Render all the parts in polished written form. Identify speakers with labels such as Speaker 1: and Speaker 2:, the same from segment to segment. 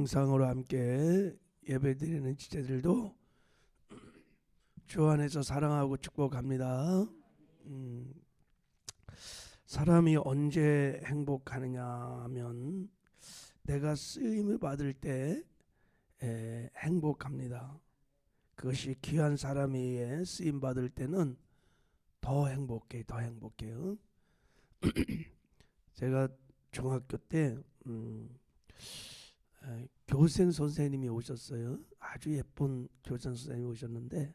Speaker 1: 영상으로 함께 예배드리는 지체들도 주 안에서 사랑하고 축복합니다. 사람이 언제 행복하느냐 하면 내가 쓰임을 받을 때 행복합니다. 그것이 귀한 사람이 쓰임 받을 때는 더 행복해요. 제가 중학교 때 교생 선생님이 오셨어요. 아주 예쁜 교생 선생님이 오셨는데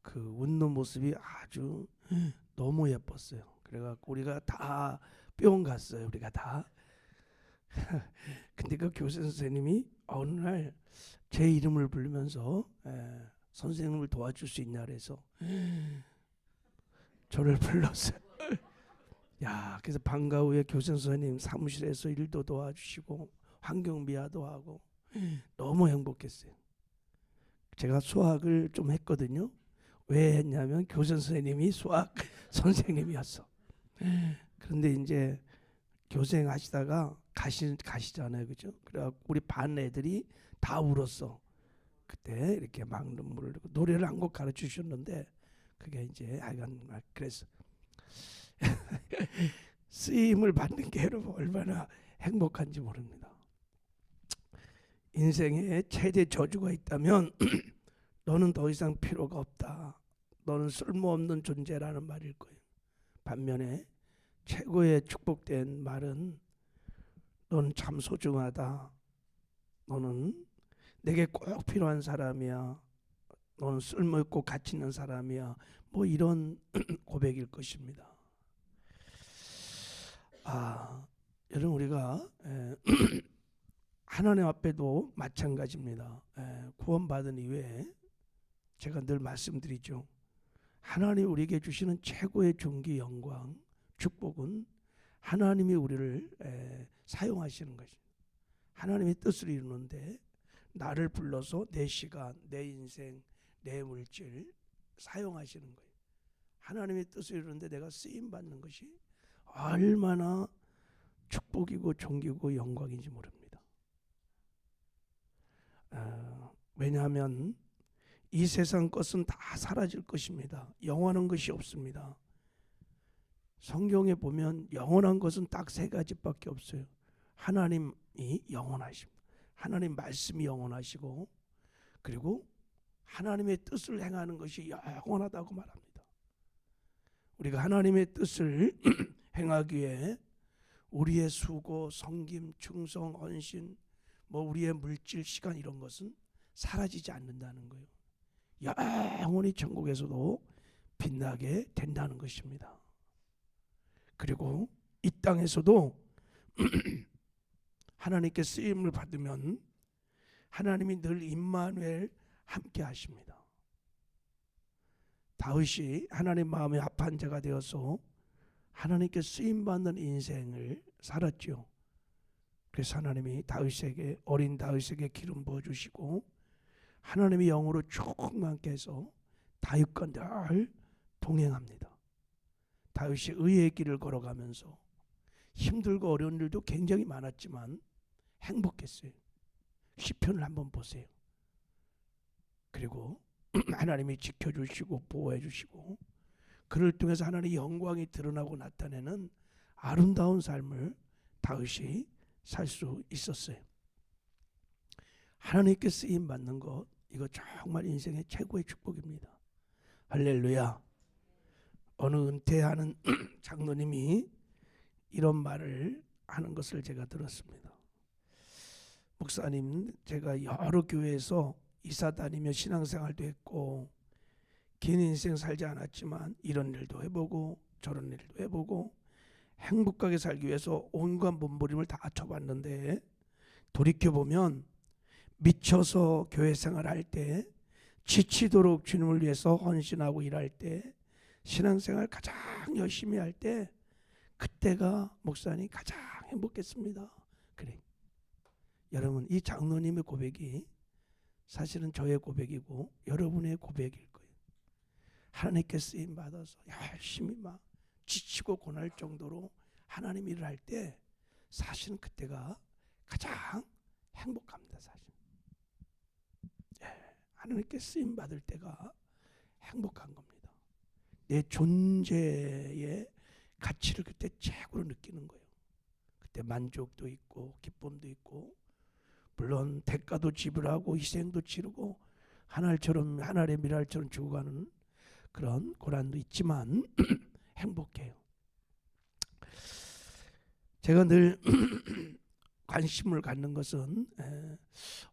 Speaker 1: 그 웃는 모습이 아주 너무 예뻤어요. 그래갖고 우리가 다 뿅 갔어요. 우리가 다. 근데 그 교생 선생님이 어느 날 제 이름을 부르면서 선생님을 도와줄 수 있냐 그래서 저를 불렀어요. 야, 그래서 방과 후에 교생 선생님 사무실에서 일도 도와주시고 환경미화도 하고 너무 행복했어요. 제가 수학을 좀 했거든요. 왜 했냐면 교생 선생님이 수학 선생님이었어. 그런데 이제 교생 하시다가 가시잖아요, 그죠? 그래갖고 우리 반 애들이 다 울었어. 그때 이렇게 막 눈물을 흘리고 노래를 한 곡 가르쳐 주셨는데 그게 이제 하여간 그래서 쓰임을 받는 게 여러분 얼마나 행복한지 모릅니다. 인생에 최대 저주가 있다면 너는 더 이상 필요가 없다. 너는 쓸모없는 존재라는 말일 거예요. 반면에 최고의 축복된 말은 너는 참 소중하다. 너는 내게 꼭 필요한 사람이야. 너는 쓸모있고 가치 있는 사람이야. 뭐 이런 고백일 것입니다. 여러분 우리가 하나님 앞에도 마찬가지입니다. 구원받은 이후에 제가 늘 말씀드리죠. 하나님 우리에게 주시는 최고의 존귀 영광 축복은 하나님이 우리를 사용하시는 것입니다. 하나님의 뜻을 이루는데 나를 불러서 내 시간, 내 인생, 내 물질 사용하시는 거예요. 하나님의 뜻을 이루는데 내가 쓰임받는 것이 얼마나 축복이고 존귀고 영광인지 모릅니다. 왜냐하면 이 세상 것은 다 사라질 것입니다. 영원한 것이 없습니다. 성경에 보면 영원한 것은 딱 세 가지밖에 없어요. 하나님이 영원하십니다. 하나님 말씀이 영원하시고 그리고 하나님의 뜻을 행하는 것이 영원하다고 말합니다. 우리가 하나님의 뜻을 행하기 위해 우리의 수고, 섬김, 충성, 헌신, 뭐 우리의 물질, 시간 이런 것은 사라지지 않는다는 거예요. 영원히 천국에서도 빛나게 된다는 것입니다. 그리고 이 땅에서도 하나님께 쓰임을 받으면 하나님이 늘 임마누엘 함께 하십니다. 다윗이 하나님 마음에 합한 자가 되어서 하나님께 쓰임받는 인생을 살았죠. 그래서 하나님이 다윗에게 어린 다윗에게 기름 부어주시고 하나님의 영으로 충만케 해서 다윗과 늘 동행합니다. 다윗이 의의 길을 걸어가면서 힘들고 어려운 일도 굉장히 많았지만 행복했어요. 시편을 한번 보세요. 그리고 하나님이 지켜주시고 보호해주시고 그를 통해서 하나님의 영광이 드러나고 나타내는 아름다운 삶을 다윗이 살 수 있었어요. 하나님께 쓰임받는 것 이거 정말 인생의 최고의 축복입니다. 할렐루야. 어느 은퇴하는 장로님이 이런 말을 하는 것을 제가 들었습니다. 목사님, 제가 여러 교회에서 이사 다니며 신앙생활도 했고 긴 인생 살지 않았지만 이런 일도 해보고 저런 일도 해보고 행복하게 살기 위해서 온갖 몸부림을 다 쳐봤는데 돌이켜보면 미쳐서 교회 생활할 때 지치도록 주님을 위해서 헌신하고 일할 때 신앙생활 가장 열심히 할 때 그때가 목사님 가장 행복했습니다. 그래. 여러분 이 장로님의 고백이 사실은 저의 고백이고 여러분의 고백일 거예요. 하나님께 쓰임 받아서 열심히 막 지치고 고날 정도로 하나님 일을 할 때 사실은 그때가 가장 행복합니다. 사실 하나님께 쓰임 받을 때가 행복한 겁니다. 내 존재의 가치를 그때 최고로 느끼는 거예요. 그때 만족도 있고 기쁨도 있고, 물론 대가도 지불하고 희생도 치르고 하늘의 미랄처럼 죽어가는 그런 고난도 있지만 행복해요. 제가 늘 관심을 갖는 것은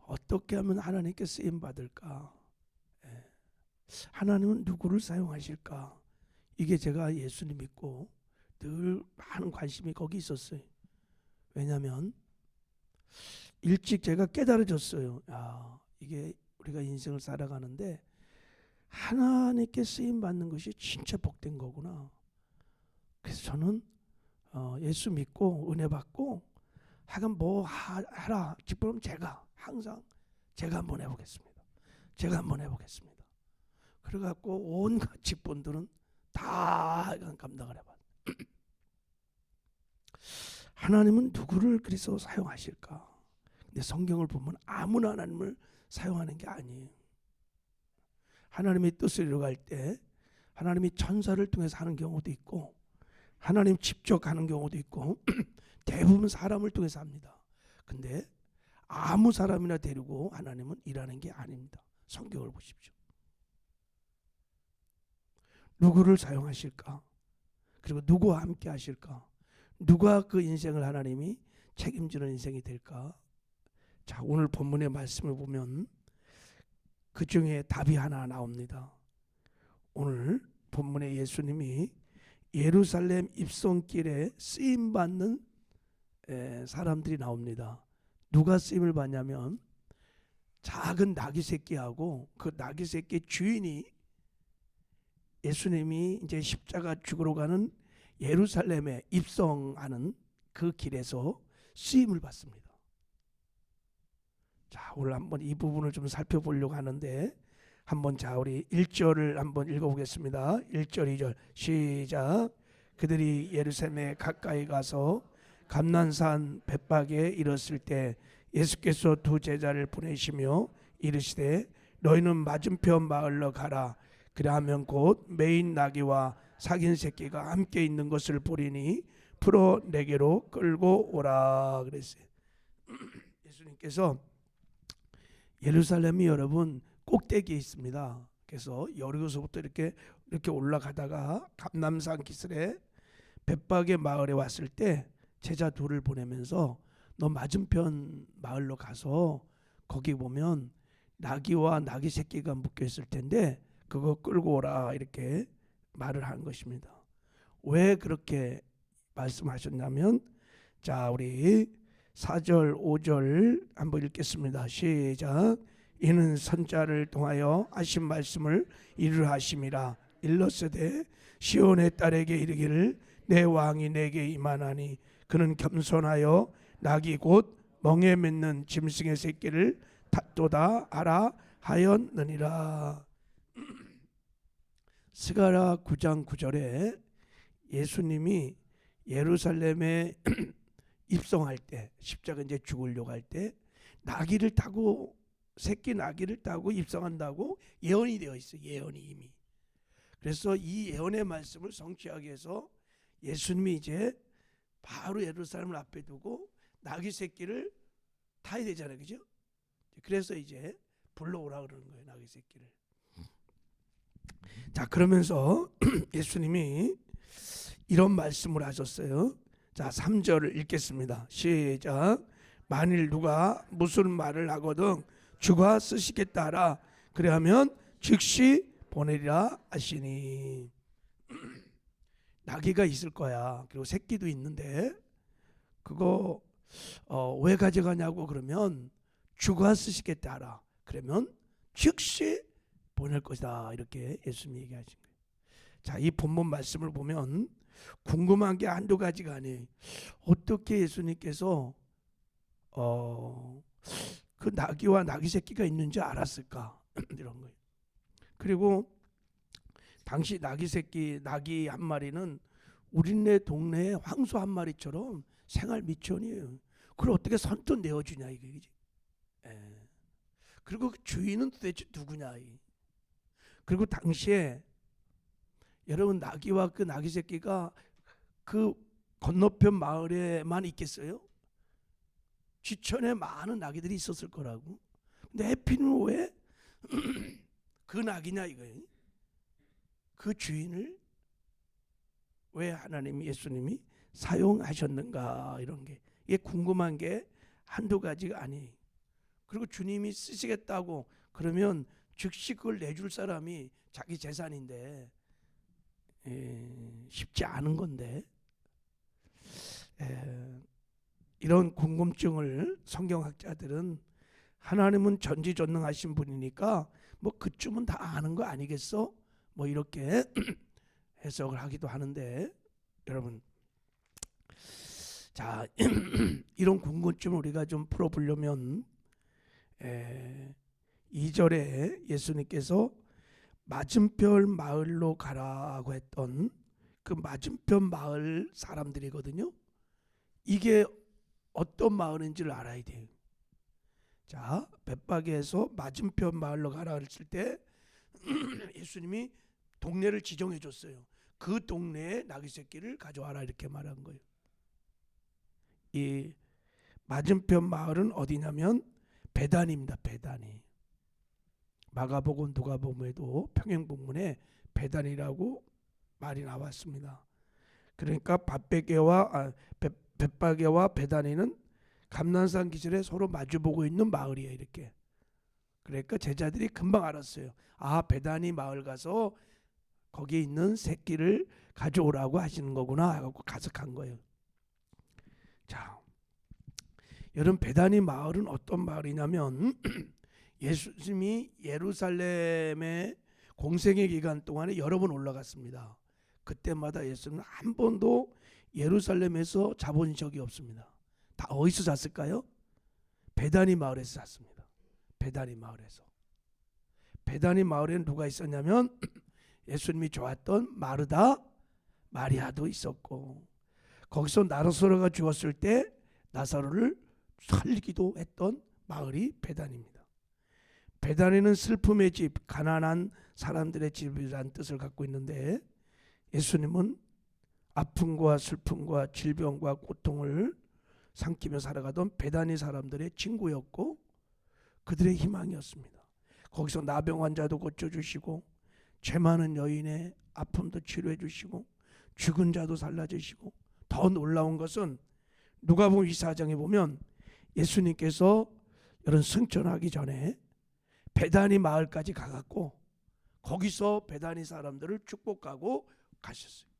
Speaker 1: 어떻게 하면 하나님께 쓰임 받을까, 하나님은 누구를 사용하실까, 이게 제가 예수님 믿고 늘 많은 관심이 거기 있었어요. 왜냐하면 일찍 제가 깨달아졌어요. 이게 우리가 인생을 살아가는데 하나님께 쓰임 받는 것이 진짜 복된 거구나. 그래서 저는 예수 믿고 은혜 받고 하여간 뭐 하라 직분은 제가 항상 제가 한번 해보겠습니다. 제가 한번 해보겠습니다. 그래갖고 온갖 직분들은 다 감당을 해봐. 하나님은 누구를 그래서 사용하실까? 근데 성경을 보면 아무나 하나님을 사용하는 게 아니에요. 하나님의 뜻을 이루어갈 때 하나님이 천사를 통해서 하는 경우도 있고, 하나님 직접 하는 경우도 있고, 대부분 사람을 통해서 합니다. 근데 아무 사람이나 데리고 하나님은 일하는 게 아닙니다. 성경을 보십시오. 누구를 사용하실까? 그리고 누구와 함께 하실까? 누가 그 인생을 하나님이 책임지는 인생이 될까? 자, 오늘 본문의 말씀을 보면 그 중에 답이 하나 나옵니다. 오늘 본문에 예수님이 예루살렘 입성길에 쓰임받는 사람들이 나옵니다. 누가 쓰임을 받냐면 작은 나귀 새끼하고 그 나귀 새끼 주인이 예수님이 이제 십자가 죽으러 가는 예루살렘에 입성하는 그 길에서 쓰임을 받습니다. 자, 오늘 한번 이 부분을 좀 살펴보려고 하는데, 한번 자 우리 1절을 한번 읽어보겠습니다. 1절 2절 시작. 그들이 예루살렘에 가까이 가서 감난산 벳박에 이르렀을 때 예수께서 두 제자를 보내시며 이르시되 너희는 맞은편 마을로 가라. 그리하면 곧 매인 나귀와 사귄 새끼가 함께 있는 것을 보리니 풀어 내게로 끌고 오라 그랬어요. 예수님께서 예루살렘이 여러분 꼭대기에 있습니다. 그래서 여리고서부터 이렇게 올라가다가 감람산 기슭에 벳박의 마을에 왔을 때 제자 둘을 보내면서 너 맞은편 마을로 가서 거기 보면 나귀와 나귀 새끼가 묶여 있을 텐데 그거 끌고 오라 이렇게 말을 한 것입니다. 왜 그렇게 말씀하셨냐면, 자 우리 4절 5절 한번 읽겠습니다. 시작. 이는 선자를 통하여 하신 말씀을 이루려 하심이라. 일러스되 시온의 딸에게 이르기를 내 왕이 내게 임하나니 그는 겸손하여 나귀 곧 멍에 맺는 짐승의 새끼를 탓도다 하라 하였느니라. 스가랴 9장 9절에 예수님이 예루살렘에 입성할 때, 십자가 이제 죽으려고 할 때 나귀를 타고, 새끼 나귀를 타고 입성한다고 예언이 되어 있어요. 예언이 이미. 그래서 이 예언의 말씀을 성취하기 위해서 예수님이 이제 바로 예루살렘을 앞에 두고 나귀 새끼를 타야 되잖아요, 그죠? 그래서 이제 불러오라 그러는 거예요, 나귀 새끼를. 자, 그러면서 예수님이 이런 말씀을 하셨어요. 자, 3절을 읽겠습니다. 시작. 만일 누가 무슨 말을 하거든 주가 쓰시겠다 하라. 그래하면 즉시 보내리라 하시니. 나귀가 있을 거야. 그리고 새끼도 있는데 그거 왜 가져가냐고 그러면 주가 쓰시겠다 하라. 그러면 즉시 보낼 것이다. 이렇게 예수님이 얘기하신 거예요. 자, 이 본문 말씀을 보면 궁금한 게 한두 가지가 아니에요. 어떻게 예수님께서 그 나귀와 나귀 새끼가 있는지 알았을까? 이런 거예요. 그리고 당시 나귀 한 마리는 우리네 동네의 황소 한 마리처럼 생활 미천이에요. 그걸 어떻게 선뜻 내어주냐 이게. 예. 그리고 그 주인은 도대체 누구냐? 그리고 당시에 여러분 나귀와 그 나귀 새끼가 그 건너편 마을에만 있겠어요? 지천에 많은 나귀들이 있었을 거라고. 근데 해피는 왜 그 나귀냐 이거예요. 그 주인을 왜 하나님이 예수님이 사용하셨는가 이런 게 이게 궁금한 게 한두 가지가 아니에요. 그리고 주님이 쓰시겠다고 그러면 즉시 그걸 내줄 사람이 자기 재산인데 쉽지 않은 건데 이런 궁금증을 성경학자들은 하나님은 전지전능하신 분이니까 뭐 그쯤은 다 아는 거 아니겠어? 뭐 이렇게 해석을 하기도 하는데 여러분 자 이런 궁금증을 우리가 좀 풀어보려면 2절에 예수님께서 맞은편 마을로 가라고 했던 그 맞은편 마을 사람들이거든요. 이게 어떤 마을인지를 알아야 돼요. 자, 벳바게에서 맞은편 마을로 가라 했을 때 예수님이 동네를 지정해 줬어요. 그 동네에 나귀 새끼를 가져와라 이렇게 말한 거예요. 이 맞은편 마을은 어디냐면 베다니입니다. 베다니. 마가복음 누가복음에도 평행본문에 베다니라고 말이 나왔습니다. 그러니까 벳바게와 베다니는 감난산 기절에 서로 마주보고 있는 마을이에요. 이렇게. 그러니까 제자들이 금방 알았어요. 아, 베다니 마을 가서 거기에 있는 새끼를 가져오라고 하시는 거구나 하고 가서 간 거예요. 자, 여러분 베다니 마을은 어떤 마을이냐면 예수님이 예루살렘에 공생의 기간 동안에 여러 번 올라갔습니다. 그때마다 예수님은 한 번도 예루살렘에서 자본 적이 없습니다. 다 어디서 잤을까요? 베다니 마을에서 잤습니다. 베다니 마을에서. 베다니 마을에는 누가 있었냐면 예수님이 좋았던 마르다, 마리아도 있었고 거기서 나사로가 죽었을 때 나사로를 살리기도 했던 마을이 베다니입니다. 베다니는 슬픔의 집, 가난한 사람들의 집이라는 뜻을 갖고 있는데 예수님은 아픔과 슬픔과 질병과 고통을 삼키며 살아가던 베다니 사람들의 친구였고 그들의 희망이었습니다. 거기서 나병 환자도 고쳐주시고 죄 많은 여인의 아픔도 치료해 주시고 죽은 자도 살려주시고 더 놀라운 것은 누가복음 24장에 보면 예수님께서 이런 승천하기 전에 베다니 마을까지 가갖고 거기서 베다니 사람들을 축복하고 가셨어요.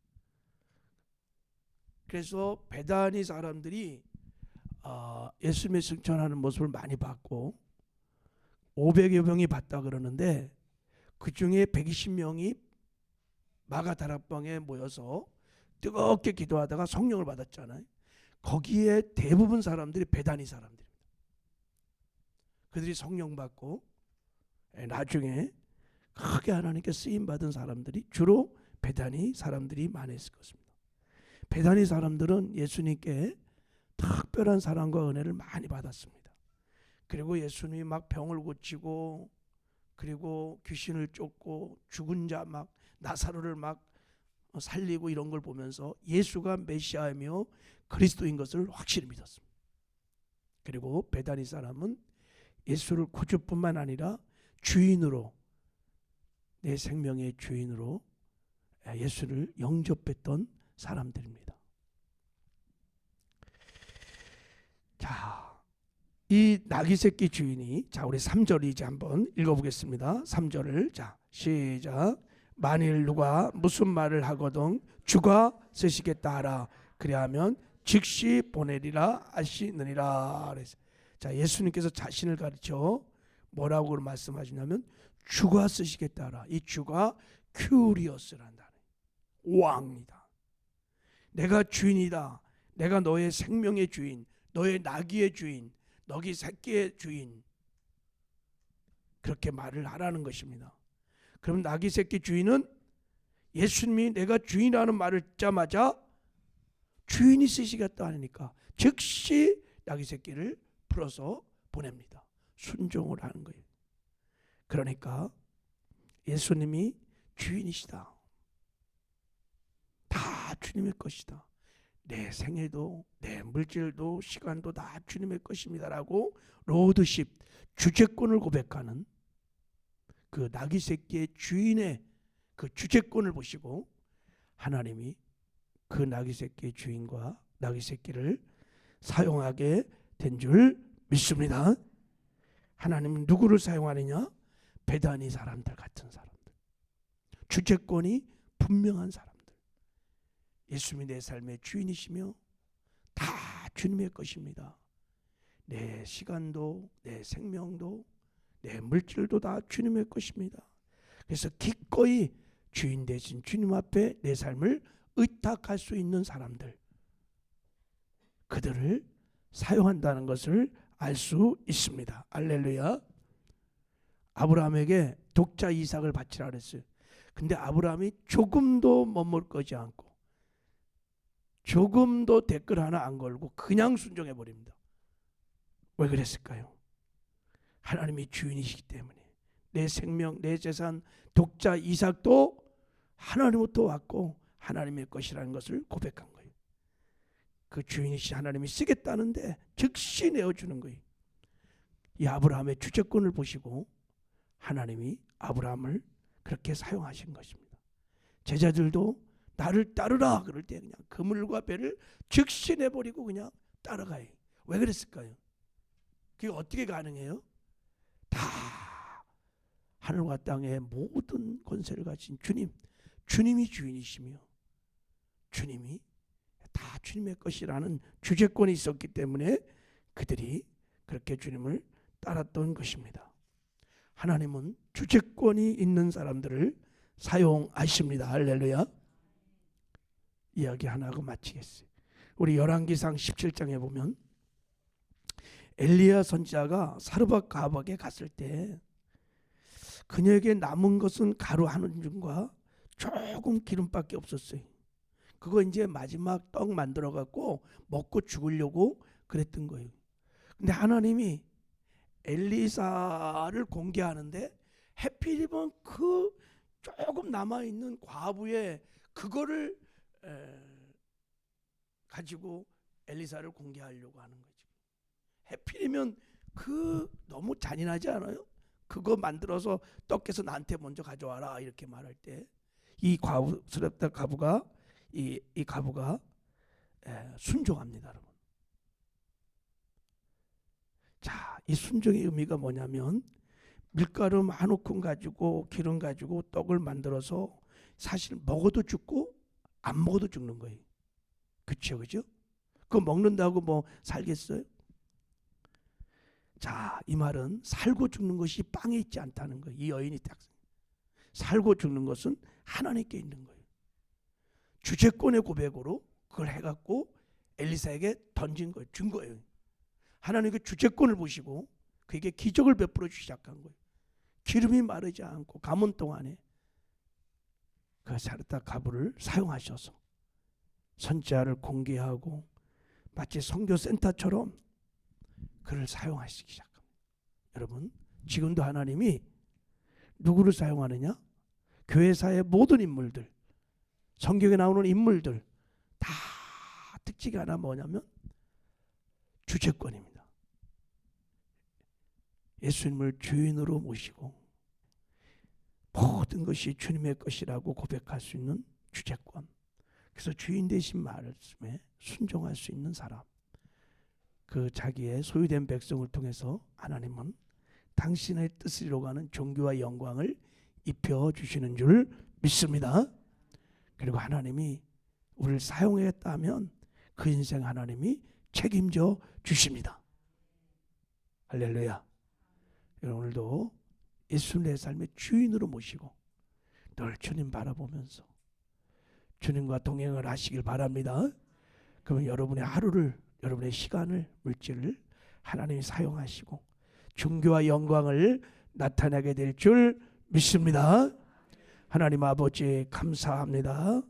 Speaker 1: 그래서 베다니 사람들이 예수님의 승천하는 모습을 많이 봤고 500여 명이 봤다 그러는데 그 중에 120명이 마가다락방에 모여서 뜨겁게 기도하다가 성령을 받았잖아요. 거기에 대부분 사람들이 베다니 사람들입니다. 그들이 성령 받고 나중에 크게 하나님께 쓰임 받은 사람들이 주로 베다니 사람들이 많았을 것입니다. 베다니 사람들은 예수님께 특별한 사랑과 은혜를 많이 받았습니다. 그리고 예수님이 막 병을 고치고 그리고 귀신을 쫓고 죽은 자 막 나사로를 막 살리고 이런 걸 보면서 예수가 메시아이며 그리스도인 것을 확실히 믿었습니다. 그리고 베다니 사람은 예수를 구주뿐만 아니라 주인으로 내 생명의 주인으로 예수를 영접했던 사람들입니다. 자, 이 나귀 새끼 주인이 자 우리 3절 이제 한번 읽어보겠습니다. 3절을 자 시작. 만일 누가 무슨 말을 하거든 주가 쓰시겠다 하라. 그리하면 즉시 보내리라 하시느니라. 그래서 자 예수님께서 자신을 가르쳐 뭐라고 말씀하시냐면 주가 쓰시겠다 하라. 이 주가 큐리어스라는 단어예요. 왕이다. 내가 주인이다. 내가 너의 생명의 주인, 너의 나귀의 주인, 너희 새끼의 주인. 그렇게 말을 하라는 것입니다. 그럼 나귀 새끼 주인은 예수님이 내가 주인이라는 말을 듣자마자 주인이 쓰시겠다 하니까 즉시 나귀 새끼를 풀어서 보냅니다. 순종을 하는 거예요. 그러니까 예수님이 주인이시다. 다 주님의 것이다. 내 생애도 내 물질도 시간도 다 주님의 것입니다라고 로드십, 주재권을 고백하는 그 나귀 새끼의 주인의 그 주재권을 보시고 하나님이 그 나귀 새끼의 주인과 나귀 새끼를 사용하게 된 줄 믿습니다. 하나님은 누구를 사용하느냐? 배다니 사람들 같은 사람들, 주재권이 분명한 사람들. 예수님이 내 삶의 주인이시며 다 주님의 것입니다. 내 시간도 내 생명도 내 물질도 다 주님의 것입니다. 그래서 기꺼이 주인 되신 주님 앞에 내 삶을 의탁할 수 있는 사람들, 그들을 사용한다는 것을 알 수 있습니다. 할렐루야. 아브라함에게 독자 이삭을 바치라 그랬어요. 근데 아브라함이 조금도 머뭇거리지 않고 조금도 댓글 하나 안 걸고 그냥 순종해 버립니다. 왜 그랬을까요? 하나님이 주인이시기 때문에. 내 생명, 내 재산, 독자 이삭도 하나님부터 왔고 하나님의 것이라는 것을 고백한 거예요. 그 주인이신 하나님이 쓰겠다는데 즉시 내어주는 거예요. 이 아브라함의 주재권을 보시고 하나님이 아브라함을 그렇게 사용하신 것입니다. 제자들도 나를 따르라 그럴 때 그냥 그물과 배를 즉시 내버리고 그냥 따라가요. 왜 그랬을까요? 그게 어떻게 가능해요? 다 하늘과 땅의 모든 권세를 가진 주님이 주인이시며 주님이 다 주님의 것이라는 주재권이 있었기 때문에 그들이 그렇게 주님을 따랐던 것입니다. 하나님은 주재권이 있는 사람들을 사용하십니다. 할렐루야. 이야기 하나 하고 마치겠어요. 우리 열왕기상 17장에 보면 엘리야 선지자가 사르밧 가박에 갔을 때 그녀에게 남은 것은 가루 한 움큼과 조금 기름밖에 없었어요. 그거 이제 마지막 떡 만들어 갖고 먹고 죽으려고 그랬던 거예요. 근데 하나님이 엘리사를 공개하는데 해필이면 그 조금 남아있는 과부의 그거를 가지고 엘리사를 공개하려고 하는 거죠. 해필이면 그 너무 잔인하지 않아요? 그거 만들어서 떡해서 나한테 먼저 가져와라 이렇게 말할 때 이 과부스럽다 과부가 이 과부가 순종합니다, 여러분. 자, 이 순종의 의미가 뭐냐면 밀가루 한 움큼 가지고 기름 가지고 떡을 만들어서 사실 먹어도 죽고 안 먹어도 죽는 거예요. 그렇죠, 그죠? 그거 먹는다고 뭐 살겠어요? 자, 이 말은 살고 죽는 것이 빵에 있지 않다는 거예요. 이 여인이 딱 살고 죽는 것은 하나님께 있는 거예요. 주재권의 고백으로 그걸 해갖고 엘리사에게 던진 거예요. 준 거예요. 하나님의 주재권을 보시고 그에게 기적을 베풀어 주기 시작한 거예요. 기름이 마르지 않고 가문 동안에 그 사르밧 가부를 사용하셔서 선지자를 공개하고 마치 선교센터처럼 그를 사용하시기 시작합니다. 여러분, 지금도 하나님이 누구를 사용하느냐? 교회사의 모든 인물들, 성경에 나오는 인물들 다 특징이 하나 뭐냐면 주재권입니다. 예수님을 주인으로 모시고 모든 것이 주님의 것이라고 고백할 수 있는 주재권. 그래서 주인 되신 말씀에 순종할 수 있는 사람. 그 자기의 소유된 백성을 통해서 하나님은 당신의 뜻을 이루어가는 존귀와 영광을 입혀주시는 줄 믿습니다. 그리고 하나님이 우리를 사용했다면 그 인생 하나님이 책임져 주십니다. 할렐루야. 오늘도 예수님 내 삶의 주인으로 모시고 늘 주님 바라보면서 주님과 동행을 하시길 바랍니다. 그러면 여러분의 하루를, 여러분의 시간을, 물질을 하나님이 사용하시고 존귀와 영광을 나타내게 될 줄 믿습니다. 하나님 아버지 감사합니다.